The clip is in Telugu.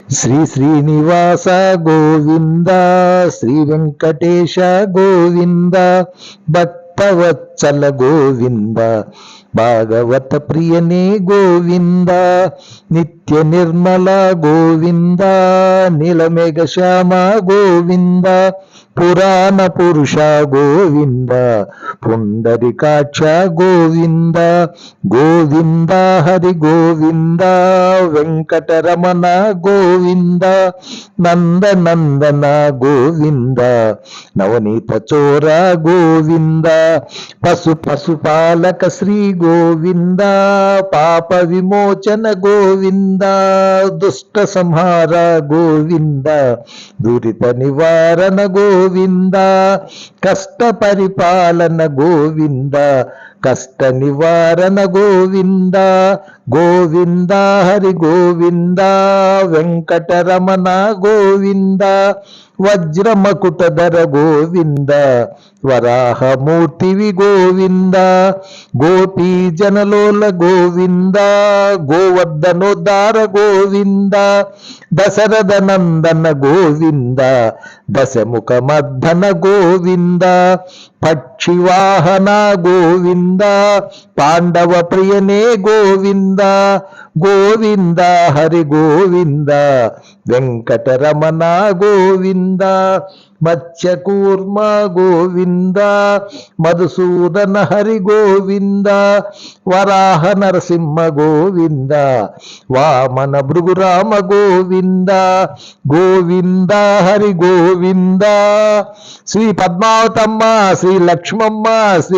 శ్రీ శ్రీనివాస గోవింద, శ్రీ వెంకటేశ గోవింద, భక్తవత్సల గోవింద, భాగవత ప్రియనే గోవింద, నిత్య నిర్మల గోవింద, నీలమేఘ శ్యామ గోవింద, పురాణ పురుష గోవింద, పుండరికాక్ష గోవింద, గోవింద హరి గోవింద, వెంకటరమణ గోవింద, నందనందన గోవింద, నవనీత చోర గోవింద, పశుపాలక శ్రీ గోవింద, పాప విమోచన గోవింద, దుష్ట సంహార గోవింద, దురిత నివారణ గోవింద, కష్ట పరిపాలన గోవింద, కష్ట నివారణ గోవింద, గోవింద హరి గోవింద, వెంకటరమణ గోవింద, వజ్రమకుటధర గోవింద, వరాహమూర్తివి గోవింద, గోపీ జనలోల గోవింద, గోవర్ధనోద్ధార గోవింద, దశరథ నందన గోవింద, దశముఖ మర్దన గోవింద, పక్షివాహన గోవింద, పాండవ ప్రియనే గోవింద, గోవింద హరి గోవింద, వెంకటరమణ గోవింద, మత్స్యకూర్మ గోవింద, మధుసూదన హరి గోవింద, వరాహ నరసింహ గోవింద, వామన భృగురామ గోవింద, గోవింద హరి గోవింద, శ్రీ పద్మావతమ్మ, శ్రీ లక్ష్మమ్మ, శ్రీ